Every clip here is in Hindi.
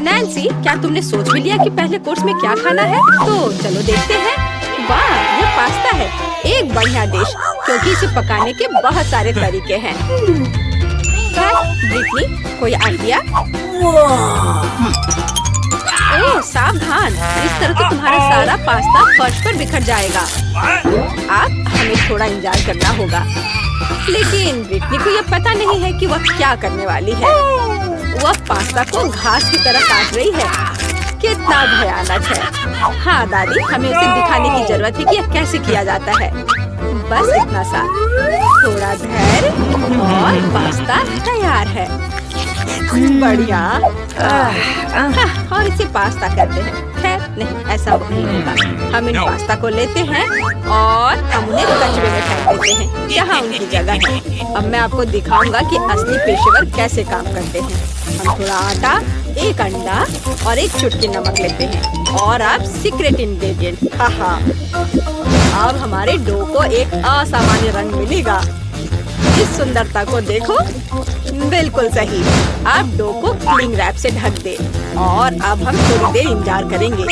नैन्सी, क्या तुमने सोच भी लिया कि पहले कोर्स में क्या खाना है? तो चलो देखते हैं। वाह, ये पास्ता है, एक बढ़िया डिश, क्योंकि इसे पकाने के बहुत सारे तरीके हैं। ब्रिटनी, कोई आइडिया? ओह, सावधान, इस तरह तो तुम्हारा सारा पास्ता फर्श पर बिखर जाएगा। अब हमें थोड़ा इंतजार करना होगा। लेकिन ब्रिटनी को यह पता नहीं है कि वह क्या करने वाली है। वह पास्ता को घास की तरह काट रही है। कितना भयानक है। हाँ दादी, हमें उसे दिखाने की जरूरत है कि यह कैसे किया जाता है। बस इतना सा, थोड़ा धैर्य और पास्ता तैयार है। बढ़िया। और इसे पास्ता करते हैं। खैर नहीं, ऐसा नहीं होगा। हम इन पास्ता को लेते हैं और हम उन्हें कचरे में फेंक देते हैं, जहाँ उनकी जगह है। अब मैं आपको दिखाऊंगा कि असली पेशेवर कैसे काम करते हैं। हम थोड़ा आटा, एक अंडा और एक चुटकी नमक लेते हैं। और अब सीक्रेट इंग्रेडिएंट, अब हमारे डो को एक असामान्य रंग मिलेगा। इस सुंदरता को देखो, बिल्कुल सही। आप डो को क्लिंग रैप से ढक दे और अब हम थोड़ी देर इंतजार करेंगे।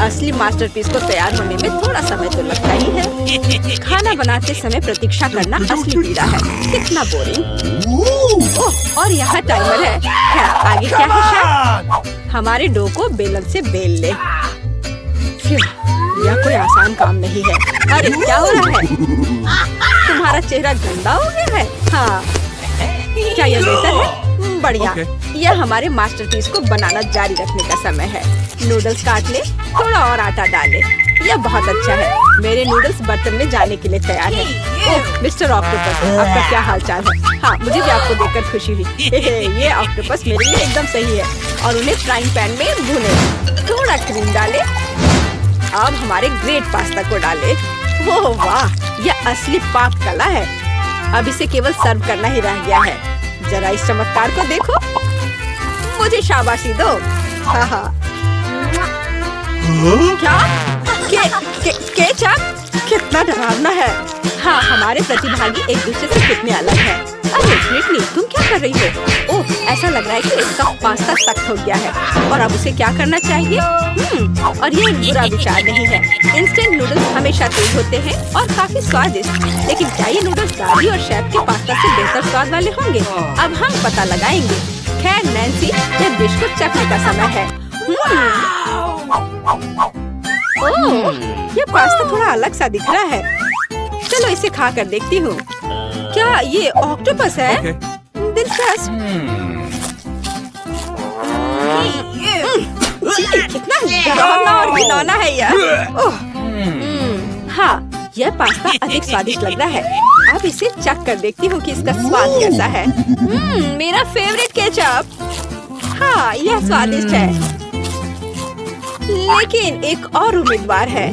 असली मास्टरपीस को तैयार होने में थोड़ा समय तो लगता ही है। खाना बनाते समय प्रतीक्षा करना असली पीड़ा है। कितना बोरिंग। ओह, और यहाँ टाइमर है। खैर, आगे क्या है शेफ? हमारे डो को बेलन से बेल ले। यह कोई आसान काम नहीं है। अरे क्या हो रहा है? तुम्हारा चेहरा गंदा हो गया है। हाँ, क्या यह बेहतर है? बढ़िया। यह हमारे मास्टरपीस को बनाना जारी रखने का समय है। नूडल्स काट ले, थोड़ा और आटा डाले। यह बहुत अच्छा है। मेरे नूडल्स बर्तन में जाने के लिए तैयार है। ओह मिस्टर ऑक्टोपस, आपका क्या हाल चाल है? हाँ, मुझे भी आपको देखकर खुशी हुई। ये ऑक्टोपस मेरे लिए एकदम सही है। और उन्हें फ्राइंग पैन में भूने। थोड़ा क्रीम डाले। अब हमारे ग्रेट पास्ता को डाले। ओह वाह, यह असली पाक कला है। अब इसे केवल सर्व करना ही रह गया है। जरा इस चमत्कार को देखो। मुझे शाबाशी दो। हाँ। क्या? केचप? कितना डरावना है। हाँ, हमारे प्रतिभागी एक दूसरे से कितने अलग हैं। अरे ब्रिटनी, तुम क्या कर रही हो? ओह, ऐसा लग रहा है कि इसका पास्ता सख्त हो गया है और अब उसे क्या करना चाहिए? और ये एक बुरा विचार नहीं है। इंस्टेंट नूडल्स हमेशा तेज होते हैं और काफी स्वादिष्ट। लेकिन क्या ये नूडल्स दादी और शेफ के पास्ता से बेहतर स्वाद वाले होंगे? अब हम पता लगाएंगे। खैर नैन्सी, यह डिश को चखने का समय है। ओह, ये पास्ता थोड़ा अलग सा दिख रहा है। चलो इसे खा कर देखती हूँ। क्या ये ऑक्टोपस है? दिलचस्प। कितना डरावना और घिनौना है यह। हाँ, यह पास्ता अधिक स्वादिष्ट लग रहा है। अब इसे चख कर देखती हूँ कि इसका स्वाद कैसा है। मेरा फेवरेट केचप। हाँ, यह स्वादिष्ट है। लेकिन एक और उम्मीदवार है।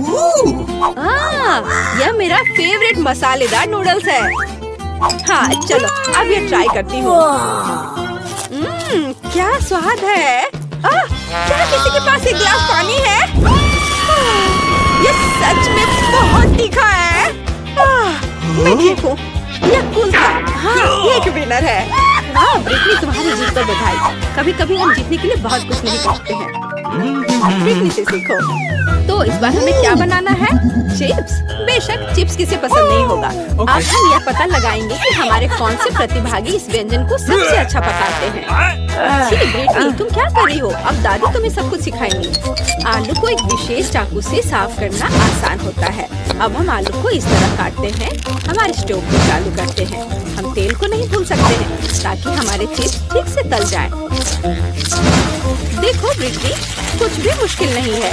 यह मेरा फेवरेट मसालेदार नूडल्स है। हाँ, चलो अब ये ट्राई करती हूँ। क्या स्वाद है। क्या किसी के पास एक गिलास पानी है? ये सच में बहुत तीखा है। मैं ठीक हूँ। यह कूल था। हाँ, ये एक विनर है। हाँ ब्रिटनी, तुम्हारी जीत पर बधाई। कभी कभी हम जीतने के लिए बहुत कुछ नहीं करते हैं। ब्रिटनी से सीखो। तो इस बार हमें क्या बनाना है? चिप्स। बेशक, चिप्स किसे पसंद नहीं होगा। अब हम यह पता लगाएंगे कि हमारे कौन से प्रतिभागी इस व्यंजन को सबसे अच्छा पकाते हैं। ब्रिटनी, तुम क्या कर रही हो? अब दादी तुम्हें सब कुछ सिखाएंगी। आलू को एक विशेष चाकू से साफ करना आसान होता है। अब हम आलू को इस तरह काटते हैं। हमारे स्टोव को चालू करते हैं। हम तेल को नहीं भूल सकते हैं ताकि हमारे चिप्स ठीक से तल जाएं। देखो ब्रिटनी, कुछ भी मुश्किल नहीं है।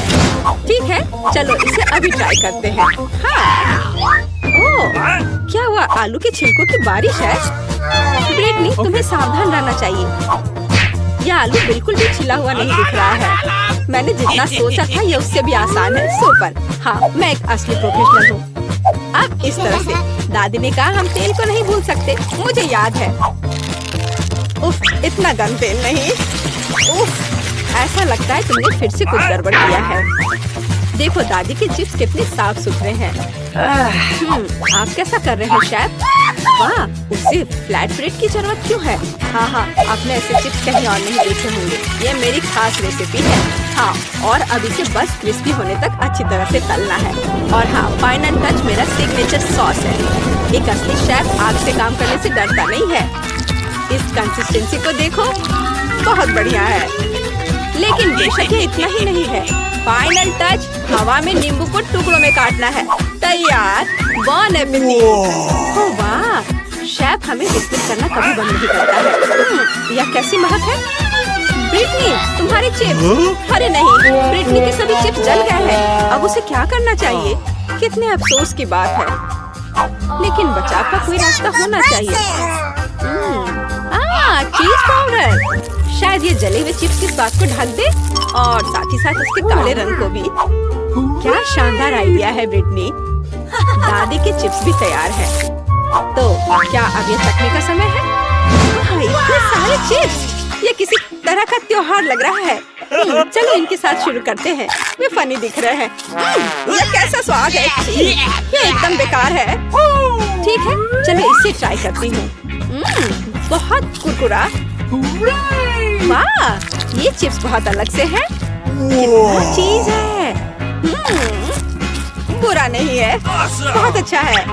ठीक है, चलो इसे अभी ट्राई करते हैं। हाँ। ओह, क्या हुआ? आलू के छिलकों की बारिश है। ब्रिटनी, तुम्हें सावधान रहना चाहिए। यह आलू बिल्कुल भी छिला हुआ नहीं दिख रहा है। मैंने जितना सोचा था यह उससे भी आसान है। सुपर। हाँ, मैं एक असली प्रोफेशनल हूँ। अब इस तरह से दादी ने कहा हम तेल को नहीं भूल सकते। मुझे याद है। उफ, इतना गंदा तेल नहीं। उफ, ऐसा लगता है तुमने फिर से कुछ गड़बड़ किया है। देखो दादी के चिप्स कितने साफ सुथरे हैं। आप कैसा कर रहे हैं शेफ? वाह, उसे फ्लैट ब्रेड की जरूरत क्यों है? हाँ, आपने ऐसे चिप्स कहीं और नहीं देखे होंगे। ये मेरी खास रेसिपी है। हाँ, और अब इसे बस क्रिस्पी होने तक अच्छी तरह से तलना है। और हाँ, फाइनल टच मेरा सिग्नेचर सॉस है। एक असली शेफ आग से काम करने से डरता नहीं है। इस कंसिस्टेंसी को देखो, बहुत बढ़िया है। लेकिन बेशक ये इतना ही नहीं है। फाइनल टच, हवा में नींबू को टुकड़ों में काटना है। तैयार, बॉन एपेटिट। ओह वाह, शेफ हमें विस्मित करना कभी बंद नहीं करता है। यह कैसी महक है? ब्रिटनी, तुम्हारे चिप्स। अरे नहीं, ब्रिटनी के सभी चिप्स जल गए हैं। अब उसे क्या करना चाहिए? कितने अफसोस की बात है। लेकिन बचाव का कोई रास्ता होना चाहिए। चीज पाउडर। शायद ये जले हुए चिप्स की स्वाद को ढक दे और साथ ही साथ उसके काले रंग को भी। क्या शानदार आइडिया है ब्रिटनी। दादी के चिप्स भी तैयार है। तो क्या अब ये चखने का समय है? इतने सारे चिप्स, ये किसी तरह का त्योहार लग रहा है। चलो इनके साथ शुरू करते हैं। वे फनी दिख रहे हैं। ये कैसा स्वाद है? ये एकदम बेकार है। ठीक है, चलो इसे ट्राई करती हूँ। बहुत कुरकुरा। वाह, ये चिप्स बहुत अलग से है। कितना चीज है। बुरा नहीं है, बहुत अच्छा है।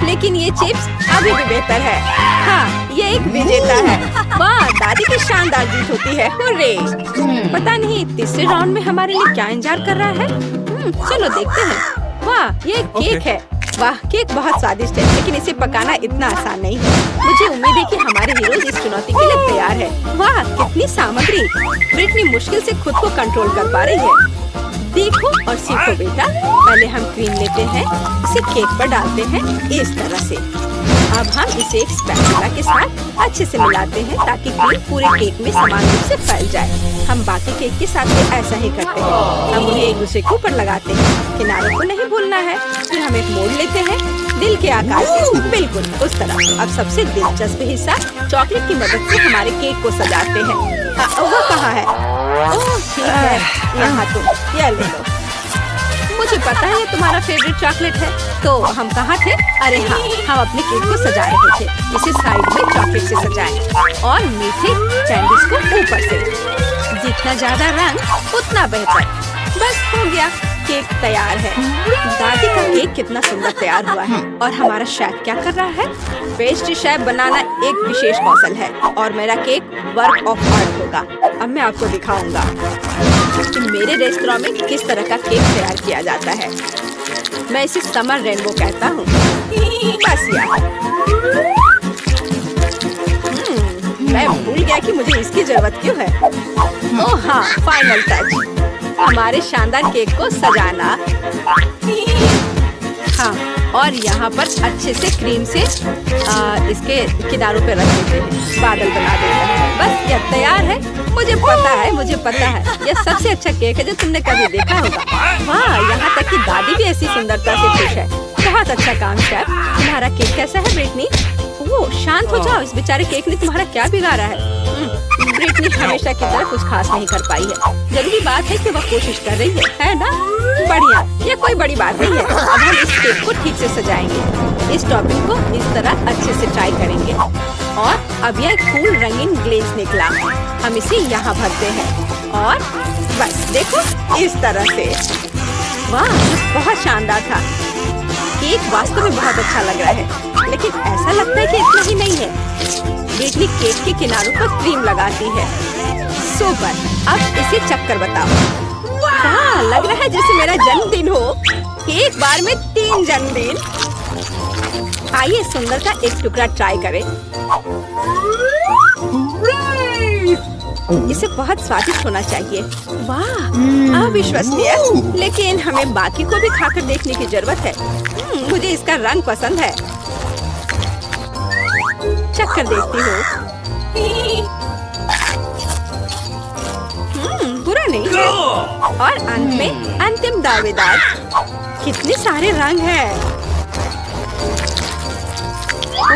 लेकिन ये चिप्स अभी भी बेहतर है। हाँ, ये एक विजेता है। वाह, दादी की शानदार जीत होती है। हुर्रे! पता नहीं तीसरे राउंड में हमारे लिए क्या इंतजार कर रहा है। चलो देखते हैं। वाह, ये एक केक है। वाह, केक बहुत स्वादिष्ट है, लेकिन इसे पकाना इतना आसान नहीं है। मुझे उम्मीद है कि हमारे हीरो इस चुनौती के लिए तैयार है। वाह, कितनी सामग्री। ब्रिटनी मुश्किल से खुद को कंट्रोल कर पा रही है। देखो और सीखो बेटा। पहले हम क्रीम लेते हैं, इसे केक पर डालते हैं इस तरह से। अब हम इसे एक स्पैचुला के साथ अच्छे से मिलाते हैं ताकि क्रीम पूरे केक में समान रूप से फैल जाए। हम बाकी केक के साथ भी ऐसा ही करते हैं। हम उन्हें एक दूसरे के ऊपर लगाते हैं। किनारों को नहीं भूलना है। फिर हम एक मोड़ लेते हैं दिल के आकार के, बिल्कुल उस तरह। अब सबसे दिलचस्प हिस्सा, चॉकलेट की मदद से हमारे केक को सजाते हैं। वो कहाँ है? ओह ठीक है, यहाँ तुम ये ले लो। मुझे पता है ये तुम्हारा फेवरेट चॉकलेट है। तो हम कहाँ थे? अरे हाँ, हम अपने केक को सजा रहे थे। इसे साइड में चॉकलेट से सजाएं और मीठे कैंडीज को ऊपर से। जितना ज्यादा रंग उतना बेहतर। बस हो गया, केक तैयार है। दादी का केक कितना सुंदर तैयार हुआ है। और हमारा शेफ क्या कर रहा है? पेस्ट्री शेफ बनाना एक विशेष कौशल है और मेरा केक वर्क ऑफ आर्ट होगा। अब मैं आपको दिखाऊंगा कि मेरे रेस्टोरेंट में किस तरह का केक तैयार किया जाता है। मैं इसे समर रेनबो कहता हूँ। बस यार, मैं भूल गया कि मुझे इसकी जरूरत क्यों है। ओह हाँ, फाइनल टच, हमारे शानदार केक को सजाना। हाँ, और यहाँ पर अच्छे से क्रीम से इसके किनारों पे रख देते हैं, बादल बना देते हैं। बस यह तैयार है। मुझे पता है यह सबसे अच्छा केक है जो तुमने कभी देखा होगा। वाह, यहाँ तक कि दादी भी ऐसी सुंदरता से खुश है। बहुत अच्छा काम शेफ। तुम्हारा केक कैसा है ब्रिटनी? ओह शांत हो जाओ, इस बेचारे केक ने तुम्हारा क्या बिगाड़ा है? ब्रिटनी हमेशा की तरह कुछ खास नहीं कर पाई है। जरूरी बात है कि वह कोशिश कर रही है ना? बढ़िया, ये कोई बड़ी बात नहीं है। अब हम इस केक को ठीक से सजाएंगे। इस टॉपिंग को इस तरह अच्छे से ट्राई करेंगे। और अब यह फूल रंगीन ग्लेज निकला। हम इसे यहाँ भरते हैं और बस देखो इस तरह से। वाह, बहुत शानदार था। केक वास्तव में बहुत अच्छा लग रहा है, लेकिन ऐसा लगता है कि इतना ही नहीं है। ब्रिटनी केक के किनारों पर क्रीम लगाती है। सुपर, अब इसे चक्कर बताओ। वाह, लग रहा है जैसे मेरा जन्मदिन हो। एक बार में 3 जन्मदिन। आइए सुंदर का एक टुकड़ा ट्राई करें। इसे बहुत स्वादिष्ट होना चाहिए। वाह, अविश्वसनीय। लेकिन हमें बाकी को भी खाकर देखने की जरूरत है। मुझे इसका रंग पसंद है। चक्कर देखती हूँ। बुरा नहीं है। और अंत में अंतिम दावेदार। कितने सारे रंग हैं।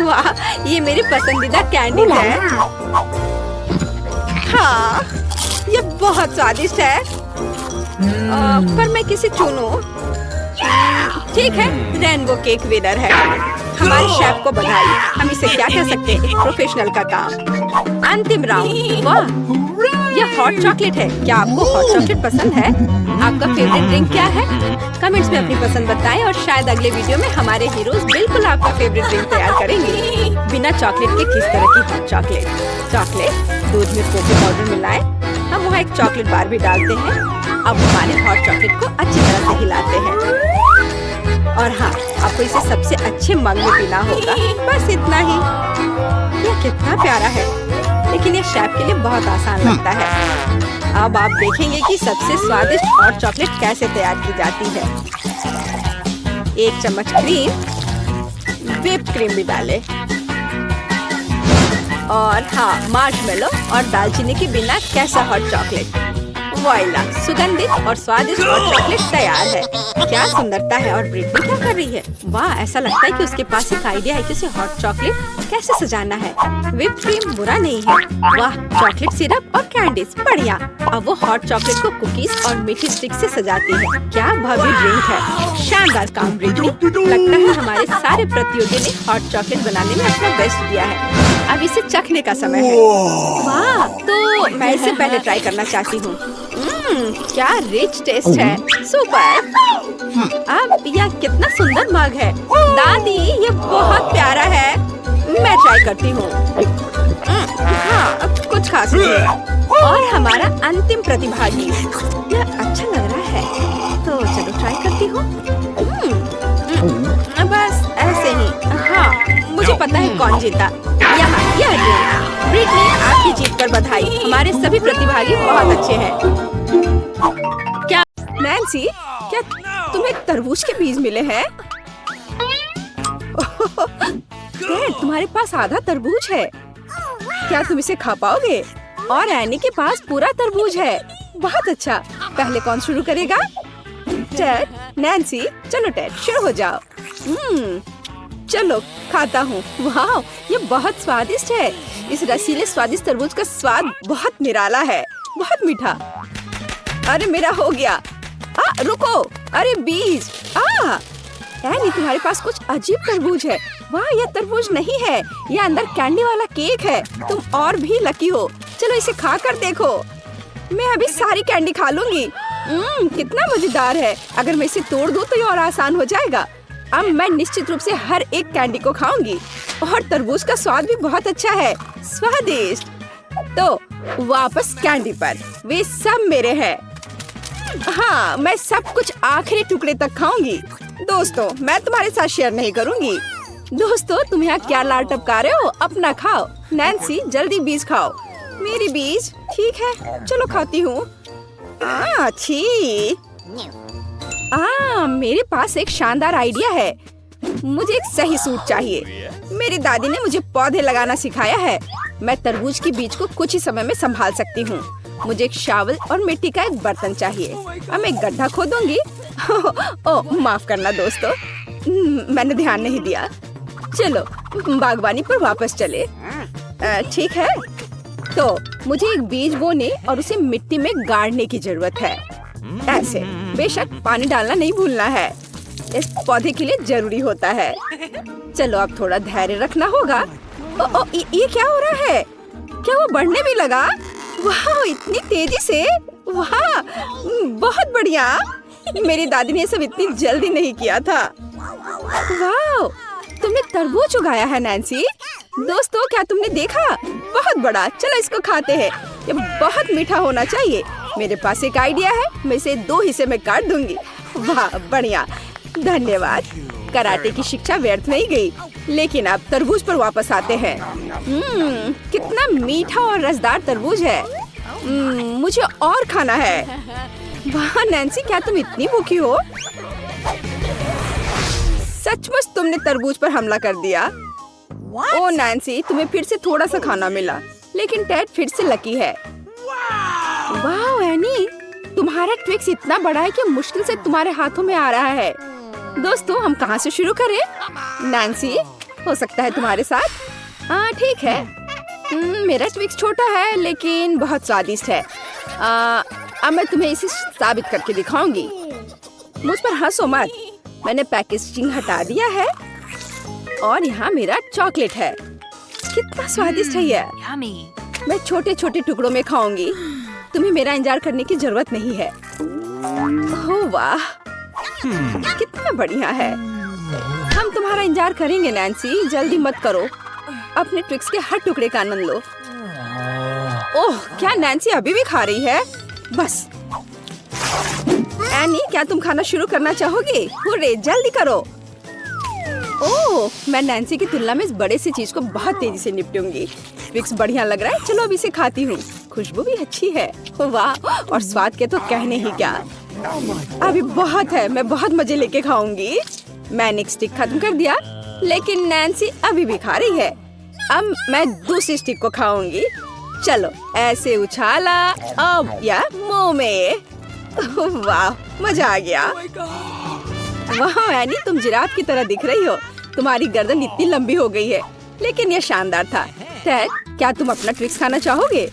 वाह, ये मेरी पसंदीदा कैंडी है। हाँ, ये बहुत स्वादिष्ट है। पर मैं किसे चुनूं? ठीक है, रेनबो केक विनर है। हमारे शेफ को बधाई। हम इसे क्या कह सकते हैं, एक प्रोफेशनल का काम। अंतिम राउंड। वाह, यह हॉट चॉकलेट है। क्या आपको हॉट चॉकलेट पसंद है? आपका फेवरेट ड्रिंक क्या है? कमेंट्स में अपनी पसंद बताएं और शायद अगले वीडियो में हमारे हीरोज बिल्कुल आपका फेवरेट ड्रिंक तैयार करेंगे। बिना चॉकलेट के किस तरह की हॉट चॉकलेट? चॉकलेट दूध में कोको पाउडर मिलाएं। हम वहाँ एक चॉकलेट बार भी डालते हैं। अब हमारे हॉट चॉकलेट को अच्छी तरह से हिलाते हैं। और हाँ, आपको इसे सबसे अच्छे मग में पीना होगा। बस इतना ही। यह कितना प्यारा है, लेकिन ये शेफ के लिए बहुत आसान लगता है। अब आप देखेंगे कि सबसे स्वादिष्ट हॉट चॉकलेट कैसे तैयार की जाती है। 1 चम्मच क्रीम, व्हिप क्रीम भी डालें। और हाँ, मार्शमेलो और दालचीनी के बिना कैसा हॉट चॉकलेट। वॉइला, सुगंधित और स्वादिष्ट हॉट चॉकलेट तैयार है। क्या सुंदरता है। और ब्रिटनी क्या कर रही है? वाह, ऐसा लगता है कि उसके पास एक आइडिया है कि उसे हॉट चॉकलेट कैसे सजाना है। व्हिप क्रीम बुरा नहीं है। वाह, चॉकलेट सिरप और कैंडीज बढ़िया। अब वो हॉट चॉकलेट को कुकीज और मीठी स्टिक से सजाती है। क्या भव्य ड्रिंक है। शानदार काम ब्रिटनी। लगता है हमारे सारे प्रतियोगी ने हॉट चॉकलेट बनाने में अपना बेस्ट दिया है। अब इसे चखने का समय है। वाह, तो मैं इसे पहले ट्राई करना चाहती हूँ। क्या रिच टेस्ट है। सुपर। अब यह कितना सुंदर मग है। दादी, ये बहुत प्यारा है। मैं ट्राई करती हूँ। हाँ, अब कुछ खास नहीं। और हमारा अंतिम प्रतिभागी। यह अच्छा लग रहा है, तो चलो ट्राई करती हूँ। बस ऐसे ही। हाँ, मुझे पता है कौन जीता। यहाँ यह ब्रिटनी, आपकी जीत पर बधाई। हमारे सभी प्रतिभागी बहुत अच्छे हैं। क्या नैन्सी, क्या तुम्हें तरबूज के बीज मिले हैं? तुम्हारे पास आधा तरबूज है। क्या तुम इसे खा पाओगे? और एनी के पास पूरा तरबूज है। बहुत अच्छा। पहले कौन शुरू करेगा? टेड, नैन्सी, चलो टेड शुरू हो जाओ। चलो खाता हूँ। वाह, ये बहुत स्वादिष्ट है। इस रसीले स्वादिष्ट तरबूज का स्वाद बहुत निराला है, बहुत मीठा। अरे मेरा हो गया। रुको, अरे बीज। एनी, तुम्हारे पास कुछ अजीब तरबूज है। वाह, यह तरबूज नहीं है, यह अंदर कैंडी वाला केक है। तुम और भी लकी हो। चलो इसे खा कर देखो। मैं अभी सारी कैंडी खा लूंगी। कितना मजेदार है। अगर मैं इसे तोड़ दूं तो ये और आसान हो जाएगा। अब मैं निश्चित रूप से हर एक कैंडी को खाऊंगी। और तरबूज का स्वाद भी बहुत अच्छा है, स्वादिष्ट। तो वापस कैंडी पर। वे सब मेरे हैं। हाँ, मैं सब कुछ आखिरी टुकड़े तक खाऊंगी। दोस्तों, मैं तुम्हारे साथ शेयर नहीं करूंगी। दोस्तों, तुम यहाँ क्या लार टपका रहे हो? अपना खाओ। नैन्सी, जल्दी बीज खाओ। मेरी बीज? ठीक है, चलो खाती हूँ। अच्छी। मेरे पास एक शानदार आइडिया है। मुझे एक सही सूट चाहिए। मेरी दादी ने मुझे पौधे लगाना सिखाया है। मैं तरबूज की बीज को कुछ ही समय में संभाल सकती हूँ। मुझे एक शावल और मिट्टी का एक बर्तन चाहिए। अब मैं गड्ढा खोदूंगी। ओह, माफ करना दोस्तों, मैंने ध्यान नहीं दिया। चलो बागवानी पर वापस चले। ठीक है, तो मुझे एक बीज बोने और उसे मिट्टी में गाड़ने की जरूरत है। ऐसे। बेशक पानी डालना नहीं भूलना है, इस पौधे के लिए जरूरी होता है। चलो अब थोड़ा धैर्य रखना होगा। ये क्या हो रहा है? क्या वो बढ़ने भी लगा? वाह, इतनी तेजी से। वाह, बहुत बढ़िया। मेरी दादी ने ये सब इतनी जल्दी नहीं किया था। वाह, तुमने तरबूज उगाया है नैन्सी। दोस्तों, क्या तुमने देखा? बहुत बड़ा। चलो इसको खाते हैं। ये बहुत मीठा होना चाहिए। मेरे पास एक आइडिया है, मैं इसे 2 हिस्से में काट दूंगी। वाह, बढ़िया, धन्यवाद। कराटे की शिक्षा व्यर्थ नहीं गई। लेकिन अब तरबूज पर वापस आते हैं। कितना मीठा और रसदार तरबूज है। मुझे और खाना है। वाह नैन्सी, क्या तुम इतनी भूखी हो? सचमुच तुमने तरबूज पर हमला कर दिया। ओ नैन्सी, तुम्हें फिर से थोड़ा सा खाना मिला, लेकिन टेड फिर से लकी है। वाह एनी, तुम्हारा ट्विक्स इतना बड़ा है कि मुश्किल से तुम्हारे हाथों में आ रहा है। दोस्तों, हम कहाँ से शुरू करें? नैन्सी, हो सकता है तुम्हारे साथ। हाँ ठीक है। मेरा ट्विक्स छोटा है लेकिन बहुत स्वादिष्ट है। अब मैं तुम्हें इसे साबित करके दिखाऊंगी। मुझ पर हंसो मत, मैंने पैकेजिंग हटा दिया है। और यहाँ मेरा चॉकलेट है। कितना स्वादिष्ट है ये। मैं छोटे छोटे टुकड़ों में खाऊंगी। तुम्हें मेरा इंतजार करने की जरूरत नहीं है। ओह वाह, कितना बढ़िया है। हम तुम्हारा इंतजार करेंगे नैन्सी, जल्दी मत करो। अपने ट्विक्स के हर टुकड़े का आनंद लो। ओह, क्या नैन्सी अभी भी खा रही है? बस। एनी, क्या तुम खाना शुरू करना चाहोगी? हुर्रे, जल्दी करो। ओह, मैं नैन्सी की तुलना में इस बड़े सी चीज को बहुत तेजी से निपटूंगी। ट्विक्स बढ़िया लग रहा है, चलो अब इसे खाती हूँ। खुशबू भी अच्छी है। वाह, और स्वाद के तो कहने ही क्या। अभी बहुत है, मैं बहुत मजे लेके खाऊंगी। मैंने एक स्टिक खत्म कर दिया, लेकिन नैन्सी अभी भी खा रही है। अब मैं दूसरी स्टिक को खाऊंगी। चलो, ऐसे उछाला अब या मुंह में। वाह, मजा आ गया। वाह एनी, तुम जिराफ की तरह दिख रही हो। तुम्हारी गर्दन इतनी लंबी हो गई है, लेकिन ये शानदार था। टेड, क्या तुम अपना ट्विक्स खाना चाहोगे?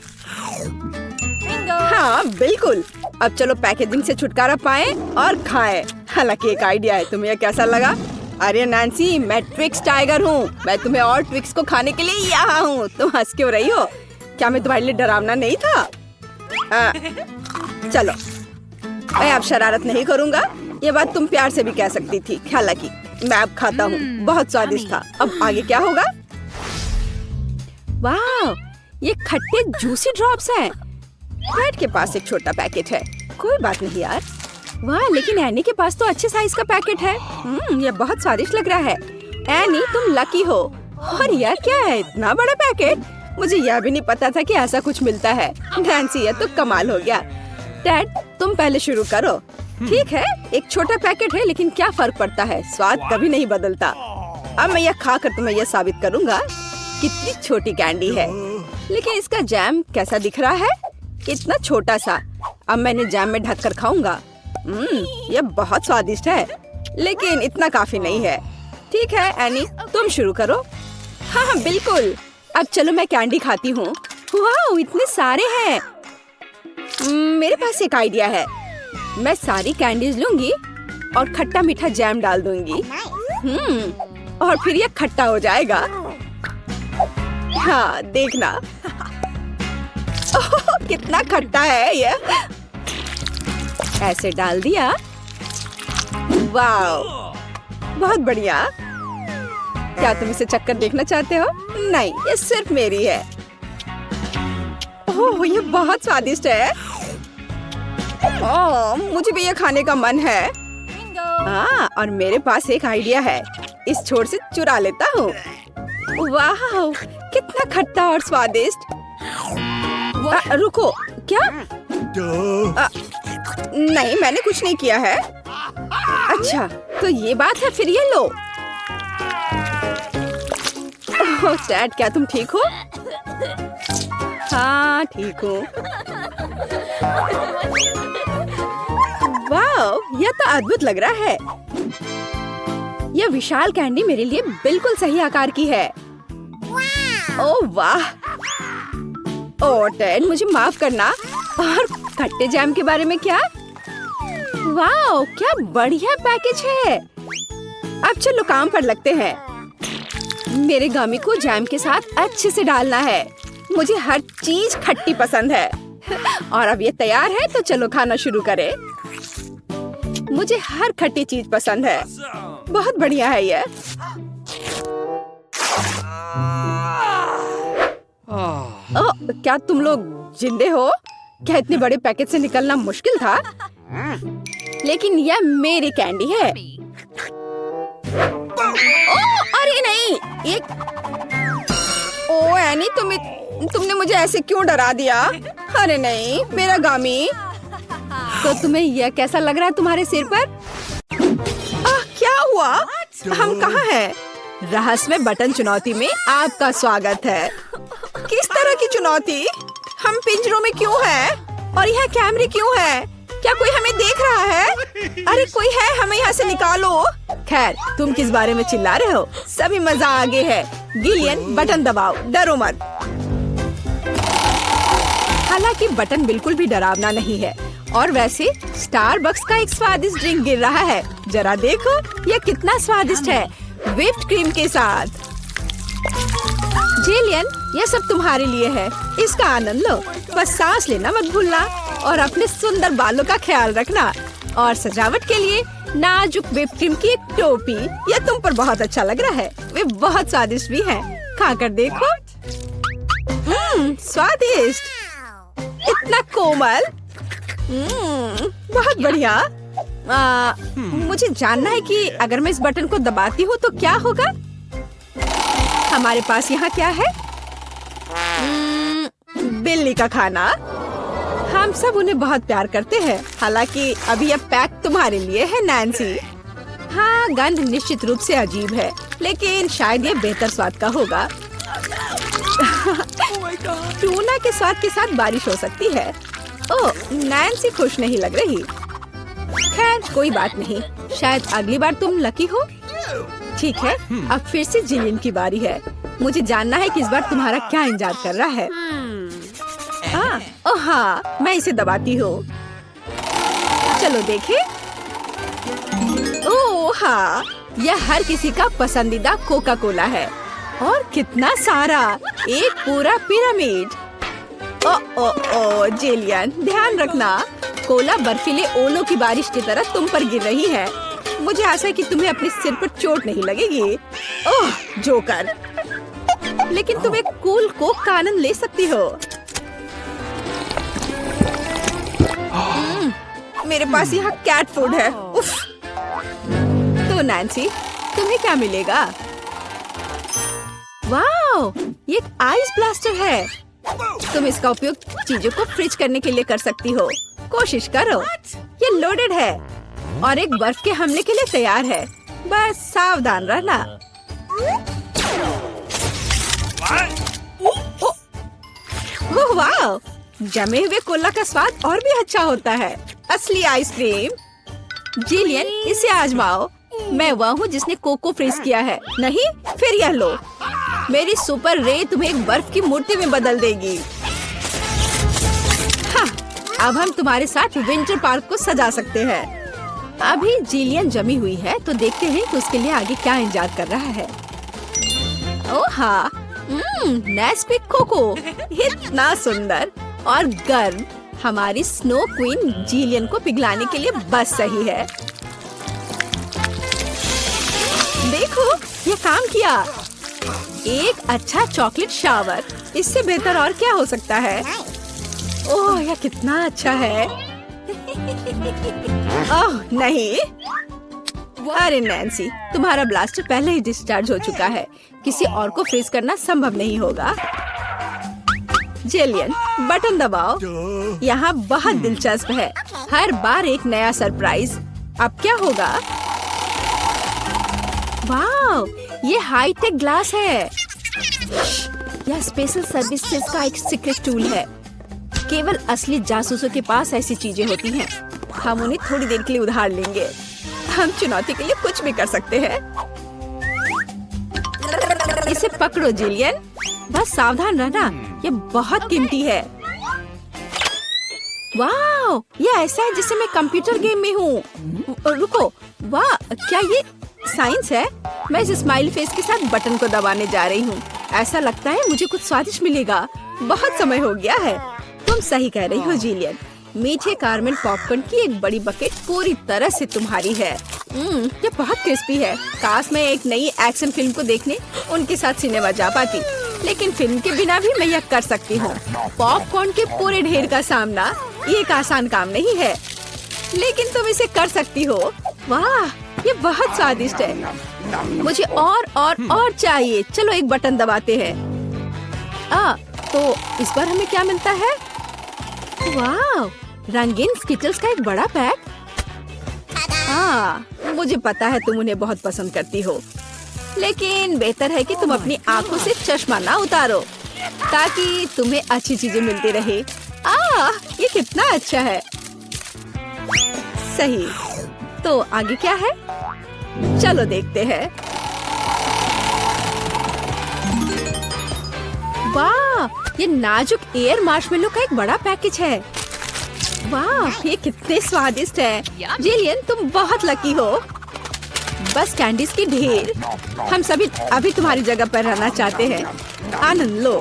हाँ बिल्कुल। अब चलो पैकेजिंग से छुटकारा पाएं और खाएं। हालांकि एक आइडिया है, तुम्हें कैसा लगा? अरे नैन्सी, मैं ट्विक्स टाइगर हूँ। मैं तुम्हें और ट्विक्स को खाने के लिए यहाँ हूँ। तुम हंस क्यों रही हो? क्या मैं तुम्हारे लिए डरावना नहीं था? चलो, मैं अब शरारत नहीं करूँगा। ये बात तुम प्यार से भी कह सकती थी। हालांकि मैं अब खाता हूँ। बहुत स्वादिष्ट था। अब आगे क्या होगा? वाह, ये खट्टे जूसी ड्रॉप्स हैं। टेड के पास एक छोटा पैकेट है। कोई बात नहीं यार। वाह, लेकिन एनी के पास तो अच्छे साइज का पैकेट है। ये बहुत स्वादिष्ट लग रहा है। एनी, तुम लकी हो। और यह क्या है, इतना बड़ा पैकेट? मुझे यह भी नहीं पता था कि ऐसा कुछ मिलता है। नैन्सी, ये तो कमाल हो गया। टेड, तुम पहले शुरू करो। ठीक है, एक छोटा पैकेट है, लेकिन क्या फर्क पड़ता है, स्वाद कभी नहीं बदलता। अब मैं यह खाकर तुम्हें यह साबित करूंगा कितनी छोटी कैंडी है। लेकिन इसका जैम कैसा दिख रहा है, इतना छोटा सा। अब मैंने जैम में ढककर खाऊंगा। यह बहुत स्वादिष्ट है, लेकिन इतना काफी नहीं है। ठीक है एनी, तुम शुरू करो। हाँ बिल्कुल। अब चलो मैं कैंडी खाती हूँ। वाह, इतने सारे हैं। मेरे पास एक आइडिया है। मैं सारी कैंडीज लूंगी और खट्टा मीठा जैम डाल दूंगी। और फिर यह खट्टा हो जाएगा। हाँ, देखना। ओह, कितना खट्टा है यह। ऐसे डाल दिया। वाह, बहुत बढ़िया। क्या तुम इसे चक्कर देखना चाहते हो? नहीं, ये सिर्फ मेरी है। ओह, ये बहुत स्वादिष्ट है। ओह, मुझे भी ये खाने का मन है। हाँ, और मेरे पास एक आइडिया है। इस छोर से चुरा लेता हूँ। वाह, कितना खट्टा और स्वादिष्ट। रुको, क्या? नहीं, मैंने कुछ नहीं किया है। अच्छा, तो ये बात है, फिर ये लो। ओह टेड, क्या तुम ठीक हो? हाँ, ठीक हूँ। वाह, यह तो अद्भुत लग रहा है। यह विशाल कैंडी मेरे लिए बिल्कुल सही आकार की है। ओह वाह। ओह टेड, मुझे माफ करना। और खट्टे जैम के बारे में क्या? वाह, क्या बढ़िया पैकेज है। अब चलो काम पर लगते हैं। मेरे गमी को जैम के साथ अच्छे से डालना है। मुझे हर चीज खट्टी पसंद है। और अब ये तैयार है, तो चलो खाना शुरू करें। मुझे हर खट्टी चीज पसंद है। बहुत बढ़िया है ये। ओह, क्या तुम लोग जिंदे हो? क्या इतने बड़े पैकेट से निकलना मुश्किल था? लेकिन यह मेरी कैंडी है। ओह, अरे नहीं, ये। ओह एनी, तुमने मुझे ऐसे क्यों डरा दिया? अरे नहीं, मेरा गामी। तो तुम्हें यह कैसा लग रहा है तुम्हारे सिर पर? क्या हुआ? हम कहाँ हैं? रहस्यमय बटन चुनौती में आपका स्वागत है। किस तरह की चुनौती? हम पिंजरों में क्यों हैं? और यहाँ कैमरे क्यों हैं? क्या कोई हमें देख रहा है? अरे कोई है, हमें यहाँ से निकालो। खैर, तुम किस बारे में चिल्ला रहे हो? सभी मजा आगे है। गिलियन, बटन दबाओ, डरो मत। हालांकि बटन बिल्कुल भी डरावना नहीं है। और वैसे स्टारबक्स का एक स्वादिष्ट ड्रिंक गिर रहा है। जरा देखो, यह कितना स्वादिष्ट है। व्हिप्ड क्रीम के साथ। जिलियन, यह सब तुम्हारे लिए है, इसका आनंद लो। बस सांस लेना मत भूलना और अपने सुंदर बालों का ख्याल रखना। और सजावट के लिए नाजुक व्हिप्ड क्रीम की एक टोपी, यह तुम पर बहुत अच्छा लग रहा है। वे बहुत स्वादिष्ट भी हैं, खाकर देखो। स्वादिष्ट, इतना कोमल। बहुत बढ़िया। मुझे जानना है कि अगर मैं इस बटन को दबाती हूँ तो क्या होगा। हमारे पास यहाँ क्या है? बिल्ली का खाना। हम सब उन्हें बहुत प्यार करते हैं। हालांकि अभी यह पैक तुम्हारे लिए है नैन्सी। हाँ, गंध निश्चित रूप से अजीब है, लेकिन शायद यह बेहतर स्वाद का होगा। टूना के स्वाद के साथ बारिश हो सकती है। ओह, नैन्सी खुश नहीं लग रही। खैर, कोई बात नहीं, शायद अगली बार तुम लकी हो। ठीक है, अब फिर से जिलियन की बारी है। मुझे जानना है कि इस बार तुम्हारा क्या इंतजार कर रहा है। ओह हाँ, मैं इसे दबाती हूँ। चलो देखें। ओह हाँ, यह हर किसी का पसंदीदा कोका कोला है। और कितना सारा, एक पूरा पिरामिड। ओ जिलियन, ध्यान रखना, कोला बर्फीले ओलों की बारिश की तरह तुम पर गिर रही है। मुझे आशा है कि तुम्हें अपने सिर पर चोट नहीं लगेगी। ओह जोकर, लेकिन तुम एक कूल कोक का आनंद ले सकती हो। मेरे पास यहाँ कैट फूड है। उफ। तो नैन्सी, तुम्हें क्या मिलेगा? वाओ, ये एक आइस ब्लास्टर है। तुम इसका उपयोग चीजों को फ्रीज करने के लिए कर सकती हो। कोशिश करो। ये लोडेड है और एक बर्फ के हमले के लिए तैयार है। बस सावधान रहना। ओह वाह, जमे हुए कोला का स्वाद और भी अच्छा होता है। असली आइसक्रीम। जिलियन, इसे आजमाओ। मैं वह हूँ जिसने कोको फ्रीज किया है। नहीं, फिर यह लो। मेरी सुपर रे तुम्हें एक बर्फ की मूर्ति में बदल देगी। हाँ, अब हम तुम्हारे साथ विंटर पार्क को सजा सकते हैं। अभी जिलियन जमी हुई है, तो देखते हैं कि उसके लिए आगे क्या इंतजार कर रहा है। ओह हाँ, नेस्क्विक कोको, इतना सुंदर और गर्म। हमारी स्नो क्वीन जिलियन को पिघलाने के लिए बस सही है। देखो, ये काम किया। एक अच्छा चॉकलेट शावर, इससे बेहतर और क्या हो सकता है। ओह, यह कितना अच्छा है। ओह नहीं, अरे नैन्सी, तुम्हारा ब्लास्टर पहले ही डिस्चार्ज हो चुका है। किसी और को फ्रीज करना संभव नहीं होगा। जिलियन, बटन दबाओ। यहाँ बहुत दिलचस्प है, हर बार एक नया सरप्राइज। अब क्या होगा? वाओ, ये हाईटेक ग्लास है। यह स्पेशल सर्विसेज का एक सीक्रेट टूल है। केवल असली जासूसों के पास ऐसी चीजें होती हैं। हम उन्हें थोड़ी देर के लिए उधार लेंगे। हम चुनौती के लिए कुछ भी कर सकते हैं। इसे पकड़ो जिलियन, बस सावधान रहना, ये बहुत कीमती है। वाह, ये ऐसा है जैसे मैं कंप्यूटर गेम में हूँ। रुको, वाह, क्या ये साइंस है? मैं इस स्माइल फेस के साथ बटन को दबाने जा रही हूँ। ऐसा लगता है मुझे कुछ स्वादिष्ट मिलेगा। बहुत समय हो गया है। तुम सही कह रही हो जिलियन। मीठे कारमेल पॉपकॉर्न की एक बड़ी बकेट पूरी तरह से तुम्हारी है। ये बहुत क्रिस्पी है। काश मैं एक नई एक्शन फिल्म को देखने उनके साथ सिनेमा जा पाती, लेकिन फिल्म के बिना भी मैं यह कर सकती हूँ। पॉपकॉर्न के पूरे ढेर का सामना ये एक आसान काम नहीं है, लेकिन तुम इसे कर सकती हो। वाह, ये बहुत स्वादिष्ट है। मुझे और चाहिए। चलो एक बटन दबाते हैं। तो इस बार हमें क्या मिलता है? वाह, रंगीन स्किटल्स का एक बड़ा पैक। मुझे पता है तुम उन्हें बहुत पसंद करती हो, लेकिन बेहतर है कि तुम अपनी आंखों से चश्मा ना उतारो, ताकि तुम्हें अच्छी चीजें मिलती रहे। ये कितना अच्छा है। सही, तो आगे क्या है? चलो देखते हैं। वाह, ये नाजुक एयर मार्शमेलो का एक बड़ा पैकेज है। वाह, ये कितने स्वादिष्ट है। जिलियन, तुम बहुत लकी हो। पास कैंडीज की ढेर। हम सभी अभी तुम्हारी जगह पर रहना चाहते हैं। आनंद लो।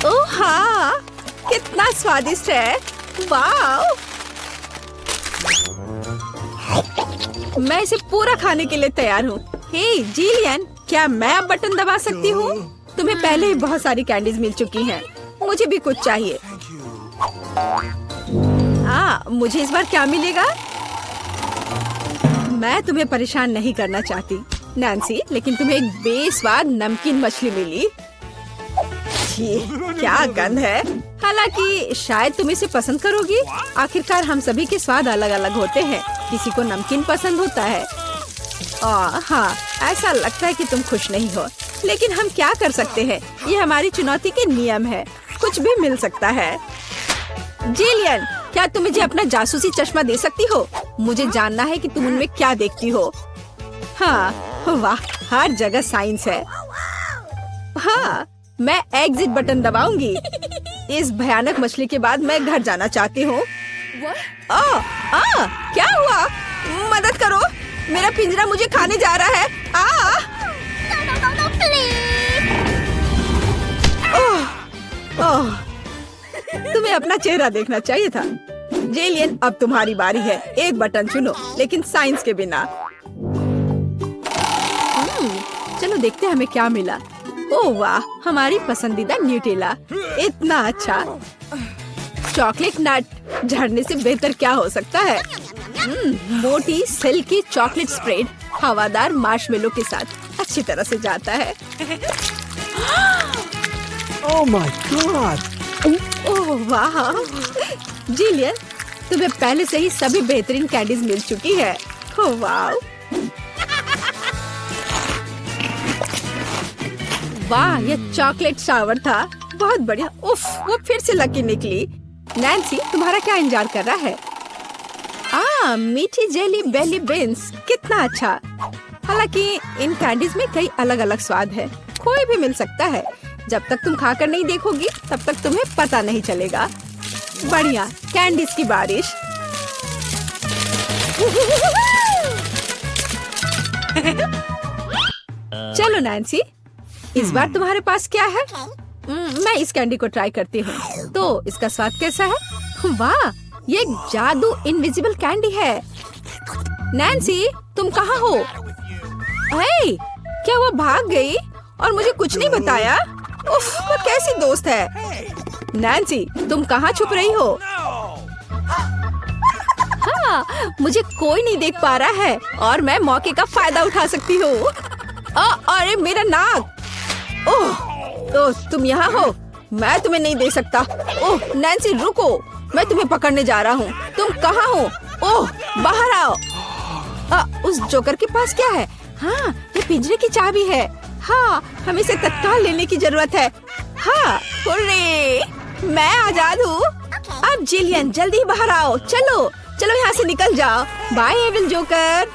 ओह हाँ, कितना स्वादिष्ट है। वाओ, मैं इसे पूरा खाने के लिए तैयार हूँ। हे जिलियन, क्या मैं अब बटन दबा सकती हूँ? तुम्हें पहले ही बहुत सारी कैंडीज मिल चुकी हैं। मुझे भी कुछ चाहिए। मुझे इस बार क्या मिलेगा? मैं तुम्हें परेशान नहीं करना चाहती नैन्सी, लेकिन तुम्हें एक बेस्वाद नमकीन मछली मिली। ये क्या गंध है। हालांकि शायद तुम इसे पसंद करोगी। आखिरकार हम सभी के स्वाद अलग अलग होते हैं। किसी को नमकीन पसंद होता है। हाँ, ऐसा लगता है कि तुम खुश नहीं हो, लेकिन हम क्या कर सकते हैं? ये हमारी चुनौती के नियम है। कुछ भी मिल सकता है। जिलियन, क्या तुम मुझे अपना जासूसी चश्मा दे सकती हो? मुझे जानना है कि तुम उनमें क्या देखती हो। हाँ, वाह, हर जगह साइंस है। हाँ, मैं एग्जिट बटन दबाऊंगी। इस भयानक मछली के बाद मैं घर जाना चाहती हूँ। क्या हुआ? मदद करो, मेरा पिंजरा मुझे खाने जा रहा है। तुम्हें अपना चेहरा देखना चाहिए था। जेलियन, अब तुम्हारी बारी है। एक बटन चुनो, लेकिन साइंस के बिना। चलो देखते हैं हमें क्या मिला। ओह वाह, हमारी पसंदीदा न्यूटेला। इतना अच्छा। चॉकलेट नट झड़ने से बेहतर क्या हो सकता है? मोटी सिल्की चॉकलेट स्प्रेड हवादार मार्शमेलो के साथ अच्छी तरह से जाता है। Oh my God! ओह वाह, जिलियन, तुम्हें पहले से ही सभी बेहतरीन कैंडीज मिल चुकी है। ओह वाह, वाह, ये चॉकलेट शावर था। बहुत बढ़िया। उफ, वो फिर से लकी निकली। नैन्सी, तुम्हारा क्या इंतजार कर रहा है? मीठी जेली बेली बीन्स, कितना अच्छा। हालांकि इन कैंडीज में कई अलग अलग स्वाद है। कोई भी मिल सकता है। जब तक तुम खाकर नहीं देखोगी, तब तक तुम्हें पता नहीं चलेगा। बढ़िया, कैंडीज की बारिश। चलो नैन्सी, इस बार तुम्हारे पास क्या है? मैं इस कैंडी को ट्राई करती हूँ। तो इसका स्वाद कैसा है? वाह, ये एक जादू इनविजिबल कैंडी है। नैन्सी, तुम कहाँ हो? हे, क्या वो भाग गई और मुझे कुछ नहीं बताया? उफ, वो कैसी दोस्त है। नैन्सी, तुम कहाँ छुप रही हो? हाँ, मुझे कोई नहीं देख पा रहा है और मैं मौके का फायदा उठा सकती हूँ। अरे मेरा नाक। ओह, तुम यहाँ हो? मैं तुम्हें नहीं दे सकता। ओह नैन्सी, रुको, मैं तुम्हें पकड़ने जा रहा हूँ। तुम कहाँ हो? ओह, बाहर आओ। उस जोकर के पास क्या है? हाँ, ये पिंजरे की चाबी है। हाँ, हमें इसे तत्काल लेने की जरूरत है। हाँ, हुर्रे, मैं आजाद हूँ। अब जिलियन, जल्दी बाहर आओ। चलो चलो, यहाँ से निकल जाओ। Bye evil joker.